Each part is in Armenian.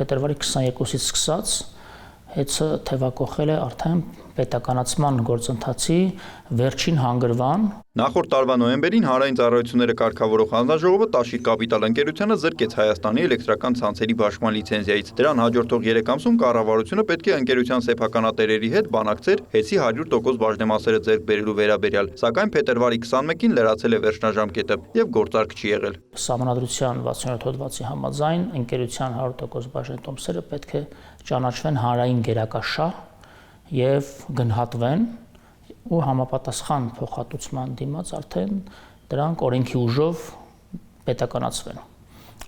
Փետրվարի 22-ից սկսած հեծը թևակողել է արդեն պետականացման գործընթացի վերջին հանգրվան։ Նախորդ տարվա նոյեմբերին Հանրային ծառայությունները կարգավորող հանձնաժողովը Տաշիկ Կապիտալ ընկերությանը զրկեց Հայաստանի էլեկտրական ցանցերի բաշխման լիցենզիայից։ Դրան հաջորդող 3 ամսում կառավարությունը պետք է ընկերության սեփականատերերի հետ բանակցեր հեծի 100% բաժնեմասերը ձեռք բերելու վերաբերյալ, սակայն փետրվարի 21-ին լրացել է վերջնաժամկետը եւ գործարք չի եղել։ Սահմանադրության 67 հոդվածի համաձայն ընկերության 100% բաժնետոմսերը պետք է ճանաչվեն հանրային գերակաշահ եւ գնահատվեն ու համապատասխան փոխհատուցման դիմաց արդեն դրանք օրենքի ուժով պետականացվեն։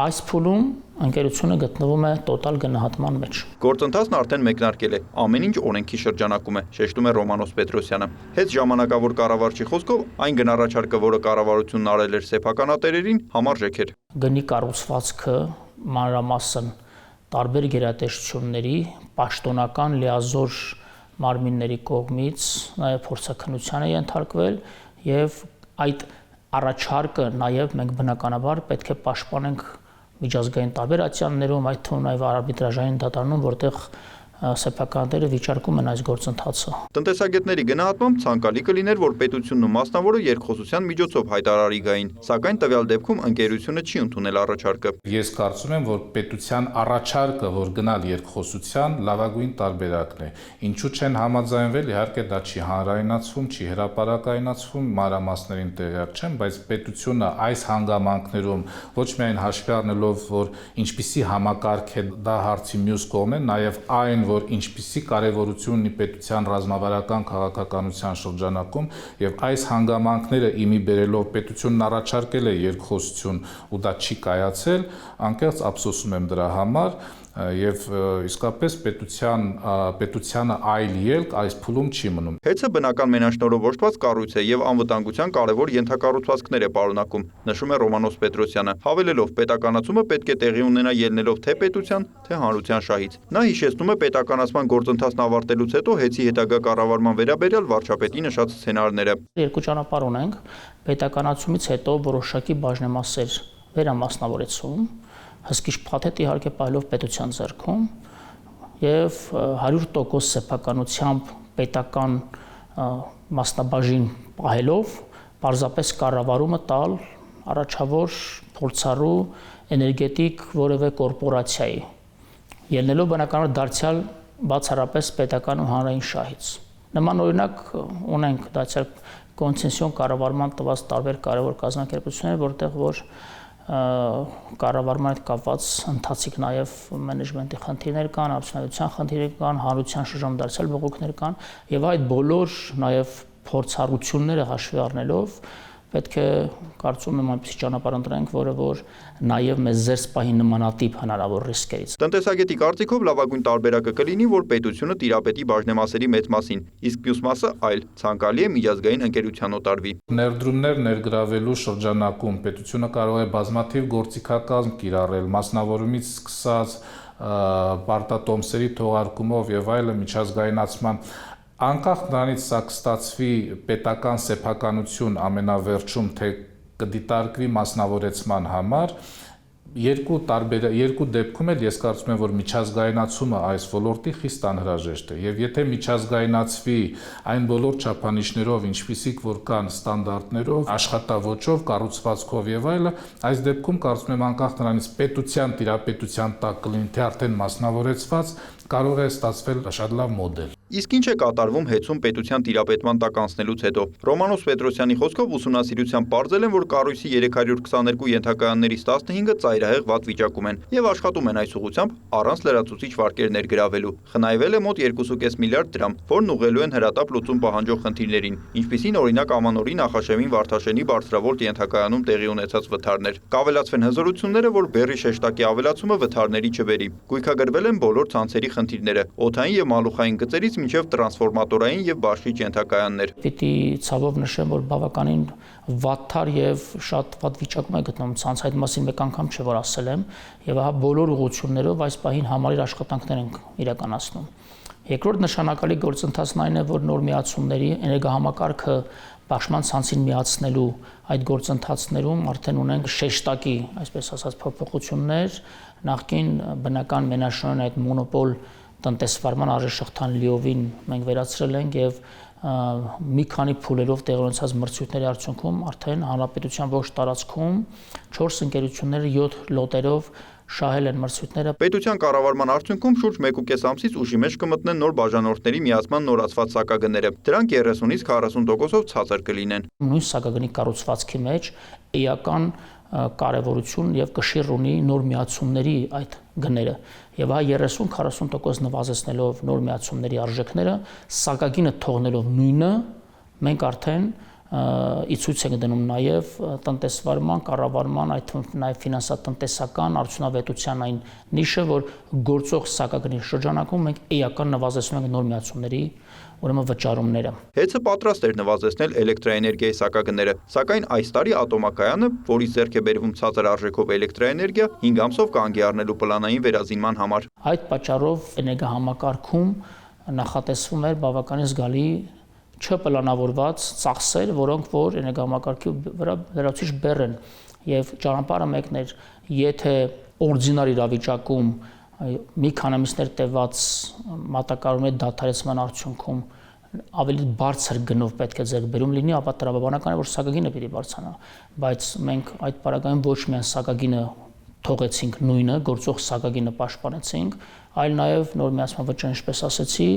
Այս փուլում ընկերությունը գտնվում է տոտալ գնահատման մեջ։ Գործընթացն արդեն մեկնարկել է, ամեն ինչ օրենքի շրջանակում է, շեշտում է Ռոմանոս Պետրոսյանը։ Հետ ժամանակավոր կառավարչի խոսքով այն գնահատարկը, որը կառավարությունն արել էր սեփականատերերին, համարժեք էր։ Գնի կառուցվածքը մանրամասն տարբեր գերատեսչությունների պաշտոնական լիազոր մարմինների կողմից նաև փորձաքննության է ենթարկվել եւ այդ առաջարկը նաև մենք բնականաբար պետք է պաշտպանենք միջազգային տարբեր ատյաններում, այդ թվում նաև արբիտրաժային դատարանում, որտեղ սեփականատերը վիճարկում են այս գործընթացը։ Տնտեսագետների գնահատմամբ ցանկալի կլիներ, որ պետությունն ու մասնավորը երկխոսության միջոցով հայտարարի գային, սակայն տվյալ դեպքում ընկերությունը չի ընդունել առաջարկը։ Ես կարծում եմ, որ պետության առաջարկը, որ գնալ երկխոսության, լավագույն տարբերակն է։ Ինչու չեն համաձայնվել, իհարկե դա չի հանրայնացվում, չի հրապարակայնացվում, մանրամասներին տեղյակ չեմ, բայց պետությունը այս հանգամանքներում ոչ միայն հաշվի առնելով, որ ինչպիսի համակարգ է դա հարցի մյուս կողմն է, նաև այն որ ինչպիսի կարևորություն ունի պետության ռազմավարական քաղաքականության շրջանակում եւ այս հանգամանքները իմի բերելով պետությունն առաջարկել է երկխոսություն ու դա չի կայացել, անկեղծ ափսոսում եմ դրա համար եւ իսկապես պետությանը այլ ելք այս փուլում չի մնում։ Հեծը բնական մենաշնորհով օժտված կառույց է եւ անվտանգության կարևոր ենթակառուցվածքներ է պարունակում, նշում է Ռոմանոս Պետրոսյանը, հավելելով պետականացումը պետք է տեղի ունենա ելնելով թե պետության, թե հանրության շահից։ Նա հիշեցնում է պետականացման գործընթացն ավարտելուց հետո հեծի հետագա կառավարման վերաբերյալ վարչապետի նշած սցենարները։ Երկու ճանապարհ ունենք, պետականացումից հետո որոշակի բաժնեմասեր վերամասնավորեցում, հսկիչ փաթեթ իհարկե պահելով պետության ձեռքում եւ 100% սեփականությամբ պետական մասնաբաժին պահելով պարզապես կառավարումը տալ առաջավոր փորձառու էներգետիկ որևէ կորպորացիայի, ելնելով բնականաբար դարձյալ բացառապես պետական ու հանրային շահից։ Նման օրինակ ունենք դարձյալ կոնցեսիոն կառավարման տված տարբեր կարևոր կազմակերպություններ, որտեղ որ կառավարման հետ կապված ընթացիկ նաև մենեջմենտի խնդիրներ կան, արդյունավետության խնդիրներ կան, հանրության շրջանում դարձյալ բողոքներ կան եւ այդ բոլոր նաև փորձառությունները հաշվի առնելով պետք է կարծում եմ այնպիսի ճանապարհ ընտրենք, որը որ նաև մեզ զերծ պահի նմանատիպ հնարավոր ռիսկերից։ Տնտեսագետի կարծիքով լավագույն տարբերակը կլինի, որ պետությունը տիրապետի բաժնեմասերի մեծ մասին, իսկ մյուս մասը այլ, ցանկալի է միջազգային ընկերության օտարվի։ Ներդրումներ ներգրավելու շրջանակում պետությունը կարող է բազմաթիվ գործիքակազմ կիրառել, մասնավորումից սկսած պարտատոմսերի թողարկումով եւ այլը միջազգայնացման անկախ նրանից սա կստացվի պետական սեփականություն ամենավերջում թե կդիտարկվի մասնավորեցման համար երկու դեպքում էլ ես կարծում եմ որ միջազգայնացումը այս ոլորտի խիստ անհրաժեշտ է եւ եթե միջազգայնացվի այն բոլոր չափանիշներով ինչպիսիք որ կան ստանդարտներով աշխատավոճով կառուցվածքով եւ այլը այս դեպքում կարծում եմ անկախ նրանից պետության տիրապետության տակ կլինի թե արդեն մասնավորեցված կարող է ստացվել շատ լավ մոդել։ Իսկ ինչ է կատարվում հեծում պետության տիրապետման տակ անցնելուց հետո։ Ռոմանոս Պետրոսյանի խոսքով ուսումնասիրությամբ պարզել են, որ կառույցի 322 ենթակայաններից 15-ը ծայրահեղ վատ վիճակում են եւ աշխատում են այս ուղղությամբ առանց լրացուցիչ վարկեր ներգրավելու։ Խնայվել է մոտ 2.5 միլիարդ դրամ, որն ուղղելու են հրատապ լուծում պահանջող խնդիրներին, ինչպիսին օրինակ Ամանորի Նախաշեմին Վարդաշենի բարձրավոլտ ենթակայանում տեղի ունեցած վթարներ։ Կավելացվեն հզորությունները, որ բեռի շեշտակի ավելացումը վթարների չբերի։ Գույքագրվել են բոլոր ցանցերի խնդիրները, օդային եւ մալուխային գծերից մինչև տրանսֆորմատորային եւ բաշխիչ ենթակայաններ։ Պիտի ցավով նշեմ, որ բավականին վատթար եւ շատ վատ վիճակում է գտնվում ցանց, այդ մասին մեկ անգամ չէ որ ասել եմ, եւ ահա բոլոր ուղղություններով այս պահին համալիր աշխատանքներ ենք իրականացնում։ Երկրորդ նշանակալի գործընթացն այն է, որ նոր միացումների էներգահամակարգը Պաշտպան ցանցին միացնելու այդ գործընթացներում արդեն ունենք շեշտակի, այսպես ասած, փոփոխություններ, նախկին բնական մենաշնորհն այդ մոնոպոլ տնտեսվարման արժեշղթան լիովին մենք վերացրել ենք եւ մի քանի փուլերով տեղի ունեցած մրցույթների արդյունքում արդեն հանրապետության ողջ տարածքում 4 ընկերությունները 7 լոտերով շահել են մրցույթները։ Պետության կառավարման արդյունքում շուրջ 1.5 ամսից ուժի մեջ կմտնեն նոր բաժանորդների միացման նորացված սակագները։ Դրանք 30-ից 40%-ով ցածր կլինեն։ Նույն սակագնի կառուցվածքի մեջ էական կարևորություն եւ կշիռ ունի նոր միացումների այդ գները եւ հա 30-40% նվազեցնելով նոր միացումների արժեքները սակագինը թողնելով նույնը մենք արդեն ի ցույց ենք դնում նաև տնտեսվարման, կառավարման, այդ թվում նաև ֆինանսատնտեսական արդյունավետության այն նիշը, որ գործող սակագնի շրջանակում մենք էական նվազեցնում ենք նոր միացումների ուրեմն վճարումները։ ՀԵՑ-ը պատրաստ էր նվազեցնել էլեկտրաէներգիայի սակագները, սակայն այս տարի ատոմակայանը, որից ձեռք է բերվում ցածր արժեքով էլեկտրաէներգիա, 5 ամսով կանգ է առնելու պլանային վերազինման համար։ Այդ պատճառով էներգահամակարգում նախատեսվում էր բավականին զգալի չպլանավորված ծախսեր, որոնք որ էներգահամակարգի վրա լրացուցիչ բեռ են եւ ճանապարհը մեկն էր, եթե օրդինար իրավիճակում մի քանի ամիսներ տևած մատակարարումների դադարեցման արդյունքում ավելի բարձր գնով պետք է ձեռքբերում լինի, ապա տրամաբանական է որ սակագինը պիտի բարձրանա, բայց մենք այդ պարագայում ոչ միայն սակագինը թողեցինք նույնը, գործող սակագինը պաշտպանեցինք, այլ նաև նոր միացման վճարը, ինչպես ասեցի,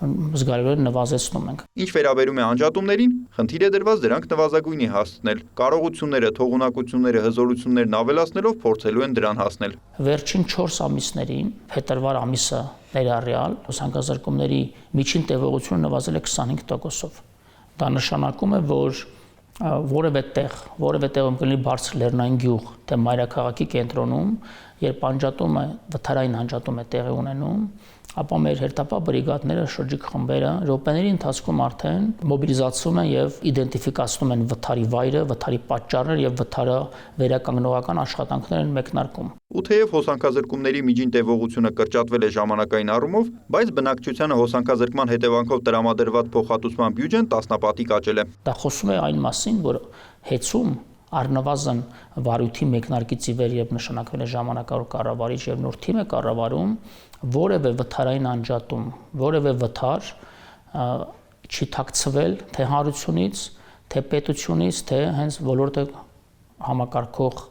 զգալիորեն նվազեցնում ենք։ Ինչ վերաբերում է անջատումներին, խնդիր է դրված դրանք նվազագույնի հասցնել։ Կարողությունները, թողունակությունները, հզորություններն ավելացնելով փորձելու են դրան հասնել։ Վերջին 4 ամիսներին, փետրվար ամիսը ներառյալ, հոսանքազրկումների միջին տևողությունը նվազել է 25%-ով։ Դա նշանակում է, որ որևէ տեղում կլինի բարձր լեռնային գյուղ, թե մայրաքաղաքի կենտրոնում, երբ անջատումը, վթարային անջատում է տեղի ունենում, ապա մեր հերթապահ բրիգադները, շրջիկ խմբերը րոպեների ընթացքում արդեն մոբիլիզացվում են եւ իդենտիֆիկացնում են վթարի վայրը, վթարի պատճառները եւ վթարը վերականգնողական աշխատանքներ են մեկնարկում։ Ու թեև հոսանքազրկումների միջին տևողությունը կրճատվել է ժամանակային առումով, բայց բնակչությանը հոսանքազրկման հետևանքով տրամադրված փոխհատուցման բյուջեն տասնապատիկ աճել է։ Դա խոսում է այն մասին, որ հեծում առնվազն վարույթի մեկնարկից ի վեր, երբ նշանակվել է ժամանակավոր կառավարիչ եւ նոր թիմ է կառավարում, որևէ վթարային անջատում, որևէ վթար չի թաքցվել թե հանրությունից, թե պետությունից, թե հենց ոլորտը համակարգող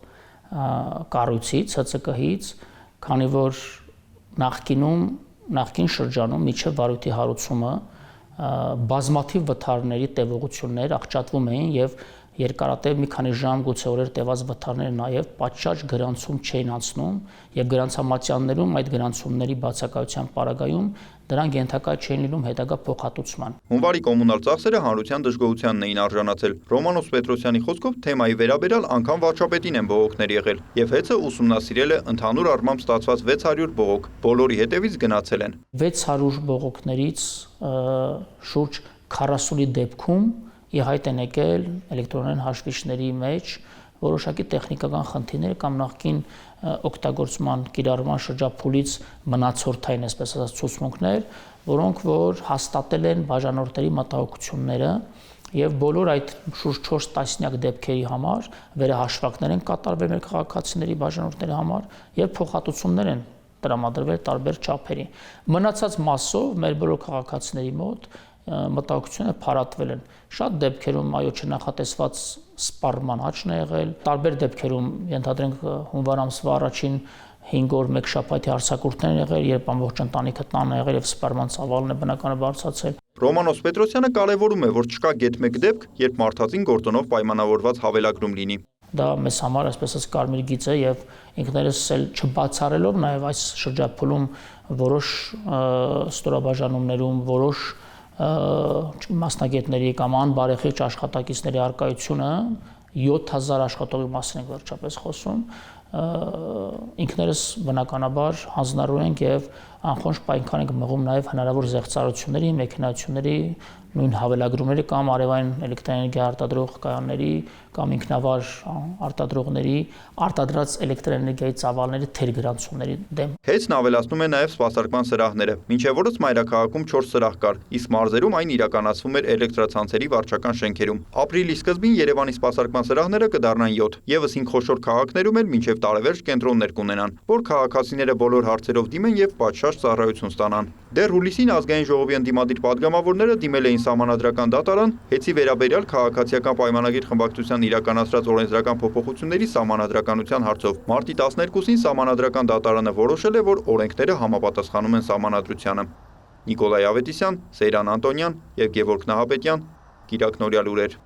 կառույցից, ՀՑԿ-հից, քանի որ նախկին շրջանում միջև վարույթի հարուցումը բազմաթիվ վթարների տևողություններ աղճատվում էին եւ երկարատև մի քանի ժամ գուցե օրեր տևած վթարները նաև պատշաճ գրանցում չէին անցնում եւ գրանցամատյաններում այդ գրանցումների բացակայության պարագայում դրանք ենթակա չէին լինում հետագա փոխհատուցման։ Հունվարի կոմունալ ծախսերը հանրության դժգոհությանն էին արժանացել։ Ռոմանոս Պետրոսյանի խոսքով թեմայի վերաբերյալ անգամ վարչապետին են բողոքներ եղել եւ ՀԵՑ-ը ուսումնասիրել է ընդհանուր առմամբ ստացված 600 բողոք, բոլորի հետևից գնացել են։ 600 բողոքներից շուրջ 40-ի դեպքում ի հայտ են եկել էլեկտրոնային հաշվիչների մեջ որոշակի տեխնիկական խնդիրներ կամ նախկին օգտագործման կիրառման շրջափուլից մնացորդային, այսպես ասած, ցուցմունքներ, որոնք որ հաստատել են բաժանորդների մտահոգությունները եւ բոլոր այդ շուրջ 4 տասնյակ դեպքերի համար վերահաշվարկներ են կատարվել մեր քաղաքացիների բաժանորդների համար եւ փոխհատուցումներ են տրամադրվել տարբեր չափերի։ Մնացած մասով մեր բոլոր քաղաքացիների մոտ մտահոգությունները փարատվել են։ Շատ դեպքերում այո չնախատեսված սպառման աճն է եղել, տարբեր դեպքերում ենթադրենք հունվար ամսվա առաջին 5 օր 1 շաբաթի արձակուրդներ են եղել, երբ ամբողջ ընտանիքը տանը եղել եւ սպառման ծավալն է բնականաբար բարձրացել։ Ռոմանոս Պետրոսյանը կարևորում է, որ չկա գեթ-մեկ դեպք, երբ մարդածին գործոնով պայմանավորված հավելագրում լինի։ Դա մեզ համար այսպես ասած կարմիր գիծ է եւ ինքներս էլ չբացառելով նաեւ այս շրջափուլում որոշ ստորաբաժանումներում որոշ մասնագետների կամ անբարեխիղճ աշխատակիցների արկայությունը 7000 աշխատողի մասին ենք վերջապես խոսում ինքներս բնականաբար հանձնառու ենք եւ անխոնջ պայքան ենք մղում նաև հնարավոր զեղծարությունների, մեքենայությունների, նույն հավելագրումների կամ արևային էլեկտրաէներգիա արտադրող կայանների կամ ինքնավար արտադրողների արտադրած էլեկտրաէներգիայի ծավալների թերգրանցումների դեմ։ Հեծն ավելացնում է նաև սպասարկման սրահները, մինչև օրս մայրաքաղաքում 4 սրահ կար, իսկ մարզերում այն իրականացվում էր էլեկտրացանցերի վարչական շենքերում։ Ապրիլի սկզբին Երևանի սպասարկման սրահները կդառնան 7, եւս 5 խոշոր քաղաքներում էլ մինչև տարեվերջ կենտրոններ կունենան, որ քաղաքացիները բոլոր հարցերով դիմեն եւ պատշաճ ծառայություն ստանան։ Դեռ հուլիսին ազգային ժողովի ընդդիմադիր падգամավորները դիմել էին Սահմանադրական դատարան հեծի վերաբերյալ քաղաքացիական պայմանագիր խմբակցության իրականացրած օրենսդրական փոփոխությունների սահմանադրականության հարցով։ Մարտի 12-ին Սահմանադրական դատարանը որոշել է, որ օրենքները համապատասխանում են Սահմանադրությանը։ Նիկոլայ Ավետիսյան, Սեյրան Անտոնյան եւ Գևորգ Նահապետյան, Կիրակ Նորյալ լուրեր։